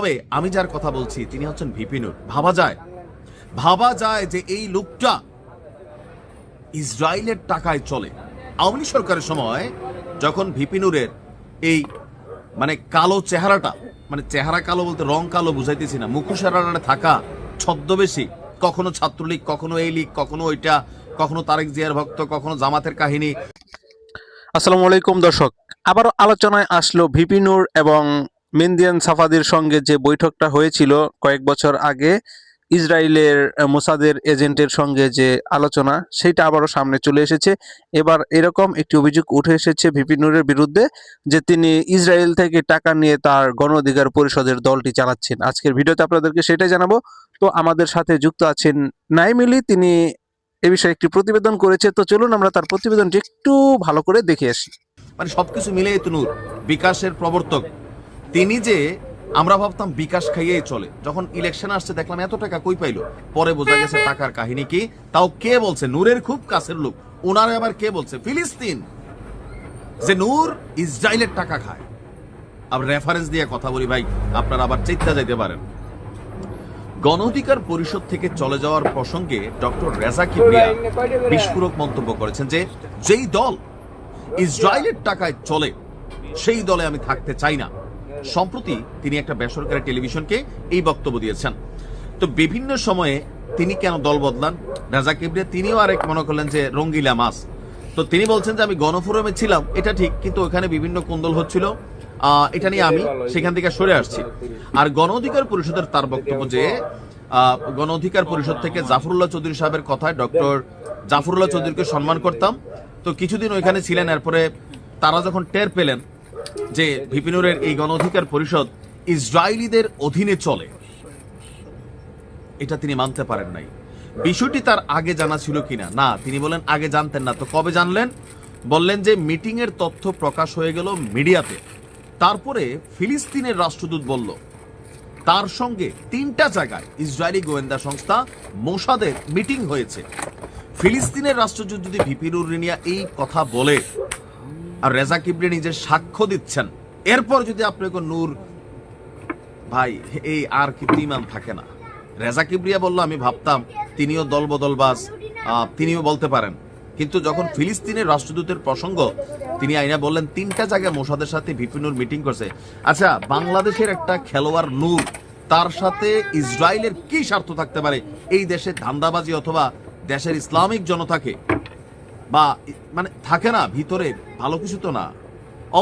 তবে আমি যার কথা বলছি তিনি হচ্ছেন ভিপি নূর। ভাবা যায় যে এই লোকটা ইসরায়েলের টাকায় চলে। আওয়ামী লীগ সরকারের সময় যখন ভিপি নূরের এই মানে কালো চেহারাটা, মানে চেহারা কালো বলতে রং কালো বুঝাইতেছি না, মুখোশেরাটা থাকা ছদ্মবেশী, কখনো ছাত্রলীগ, কখনো এই লীগ, কখনো ওইটা, কখনো তারেক জিয়ার ভক্ত, কখনো জামাতের কাহিনী। আসসালামু আলাইকুম দর্শক, আবারও আলোচনায় আসলো ভিপি নূর এবং মেহেদী সাফাদির সঙ্গে যে বৈঠকটা হয়েছিল কয়েক বছর আগে ইসরায়েলের মোসাদের এজেন্টের সঙ্গে যে আলোচনা, সেটা আবারও সামনে চলে এসেছে। এবার এরকম একটি অভিযোগ উঠে এসেছে ভিপি নূরের বিরুদ্ধে যে তিনি ইসরায়েল থেকে টাকা নিয়ে তার গণ অধিকার পরিষদের দলটি চালাচ্ছেন। আজকের ভিডিওতে আপনাদেরকে সেটাই জানাবো। তো আমাদের সাথে যুক্ত আছেন নাইমিলি, তিনি এ বিষয়ে একটি প্রতিবেদন করেছে। তো চলুন আমরা তার প্রতিবেদনটি একটু ভালো করে দেখে আসি। মানে সবকিছু মিলে নূর বিকাশের প্রবর্তক। তিনি যে আমরা ভাবতাম বিকাশ খাইয়েই চলে, যখন ইলেকশন আসছে দেখলাম এত টাকা কই পাইলো, পরে বোঝা গেছে টাকার কাহিনী কি। তাও কে বলছে? নূরের খুব কাছের লোক, ওনারে আবার কে বলছে? ফিলিস্তিন, যে নূর ইসরায়েলের টাকা খায়। আবার রেফারেন্স দিয়ে কথা বলি ভাই, আপনারা আবার চিন্তা যাইতে পারেন। গণ অধিকার পরিষদ থেকে চলে যাওয়ার প্রসঙ্গে ডক্টর রেজা কিবরিয়া বিস্ফোরক মন্তব্য করেছেন যে যেই দল ইসরায়েলের টাকায় চলে সেই দলে আমি থাকতে চাই না। সম্প্রতি তিনি একটা বেসরকারি টেলিভিশনকে এই বক্তব্য দিয়েছেন। তো বিভিন্ন সময়ে তিনি কেন দল বদলান? রেজা কিবরিয়া তিনিও আরেক মনে করলেন যে রঙ্গিলা মাছ। তো তিনি বলছেন যে আমি গণফোরামে ছিলাম, এটা ঠিক, কিন্তু ওখানে বিভিন্ন কোন্দল হচ্ছিল, এটা নিয়ে আমি সেখান থেকে সরে আসছি। আর গণ অধিকার পরিষদের তার বক্তব্য যে গণ অধিকার পরিষদ থেকে জাফরুল্লাহ চৌধুরী সাহেবের কথায় ডক্টর জাফরুল্লাহ চৌধুরীকে সম্মান করতাম। তো কিছুদিন ওইখানে ছিলেন, এরপরে তারা যখন টের পেলেন যে ভিপি নূরের এই গণ অধিকার পরিষদ ইসরায়েলিদের অধীনে চলে, এটা তিনি মানতে পারেন নাই। বিষয়টি তার আগে জানা ছিল কিনা? না, তিনি বলেন আগে জানতেন না। তো কবে জানলেন? বললেন যে মিটিং এর তথ্য প্রকাশ হয়ে গেল মিডিয়াতে, তারপরে ফিলিস্তিনের রাষ্ট্রদূত বলল তার সঙ্গে 3টা জায়গায় ইসরায়েলি গোয়েন্দা সংস্থা মোসাদের মিটিং হয়েছে। ফিলিস্তিনের রাষ্ট্রদূত যদি ভিপি নূর নিয়ে এই কথা বলে আর রেজা কিবরিয়া নিজের সাক্ষ্য দিচ্ছেন, এরপর যদি আপনাকে নূর ভাই এই আর কি ইমান থাকে না। রেজা কিবরিয়া বলল আমি ভাবতাম তিনিও দলবদলবাজ, তিনিও বলতে পারেন, কিন্তু যখন ফিলিস্তিনের রাষ্ট্রদূতের প্রসঙ্গ তিনি আইনা বললেন 3টা জায়গায় মোসাদের সাথে ভিপি নূর মিটিং করছে। আচ্ছা, বাংলাদেশের একটা খেলোয়াড় নূর, তার সাথে ইসরায়েলের কি স্বার্থ থাকতে পারে? এই দেশে ধান্দাবাজি অথবা দেশের ইসলামিক জনতাকে বা মানে থাকে না ভিতরে ভালো কিছু তো না,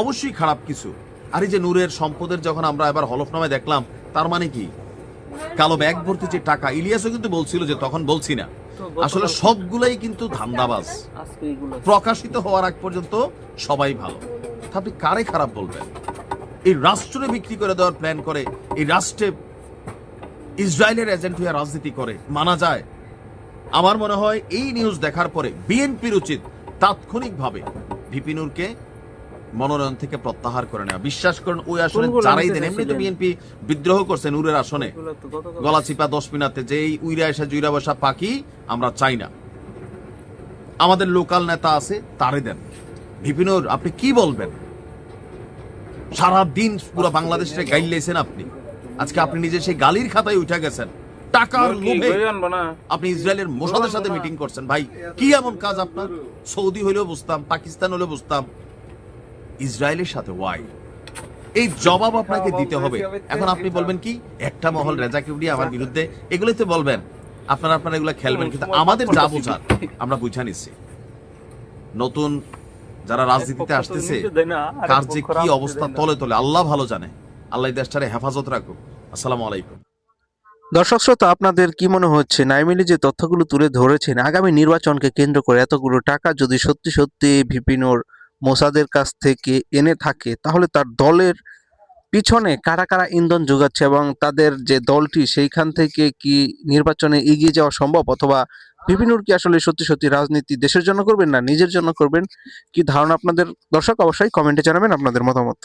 অবশ্যই খারাপ কিছু। আর এই যে নূরের সম্পদের যখন আমরা এবার হলফনামায় দেখলাম, তার মানে কি কালো ব্যাগ ভর্তি যে টাকা, ইলিয়াসও কিন্তু বলছিল যে তখন বলছি না, আসলে সবগুলাই কিন্তু ধান্দাবাজ। প্রকাশিত হওয়ার আগ পর্যন্ত সবাই ভালো, আপনি কারে খারাপ বলবেন? এই রাষ্ট্রে বিক্রি করে দেওয়ার প্ল্যান করে, এই রাষ্ট্রে ইসরায়েলের এজেন্ট হয়ে রাজনীতি করে, মানা যায়? আমার মনে হয় এই নিউজ দেখার পরে বিএনপির উচিত তাৎক্ষণিকভাবে ভিপি নূরকে মনোনয়ন থেকে প্রত্যাহার করে নেওয়া। বিশ্বাস করেন ওই আসনে যারাই দেন, এমনি তো বিএনপি বিদ্রোহ করছে নূরের আসনে গলাচিপা 10 মিনাতে, যে এই উইরা এসে জুইরা বসা পাখি আমরা চাই না। আমাদের লোকাল নেতা আছে, তারে দেন। ভিপি নূর আপনি কি বলবেন? সারাদিন পুরো বাংলাদেশে গাইলেছেন আপনি, আজকে আপনি নিজে সেই গালির খাতায় উঠে গেছেন। টাকার লোভে আপনি ইসরায়েলের মোসাদের সাথে মিটিং করছেন। ভাই কি এমন কাজ আপনার? সৌদি হইলেও বুঝতাম, পাকিস্তান হলেও বুঝতাম, ইসরায়েলের সাথে ওয়াই? এই জবাব আপনাকে দিতে হবে। এখন আপনি বলবেন কি একটা মহল রেজা কিবরিয়া আমার বিরুদ্ধে, এগুলোই তো বলবেন, আপনারা এগুলো খেলবেন, কিন্তু আমাদের যা বোঝার আমরা বুঝা নিচ্ছি। নতুন যারা রাজনীতিতে আসতেছে কার যে কি অবস্থা তলে তলে আল্লাহ ভালো জানে। আল্লাহ দেশটারে হেফাজত রাখুক। আসসালামু আলাইকুম। দর্শক শ্রোতা, আপনাদের কি মনে হচ্ছে নাইমিলি যে তথ্যগুলো তুলে ধরেছেন, আগামী নির্বাচনকে কেন্দ্র করে এতগুলো টাকা যদি সত্যি সত্যি ভিপি নূর মোসাদের কাছ থেকে এনে থাকে, তাহলে তার দলের পিছনে কারা কারা ইন্ধন যোগাচ্ছে এবং তাদের যে দলটি সেইখান থেকে কি নির্বাচনে এগিয়ে যাওয়া সম্ভব? অথবা ভিপি নূর কি আসলে সত্যি সত্যি রাজনীতি দেশের জন্য করবেন না নিজের জন্য করবেন? কি ধারণা আপনাদের দর্শক? অবশ্যই কমেন্টে জানাবেন আপনাদের মতামত।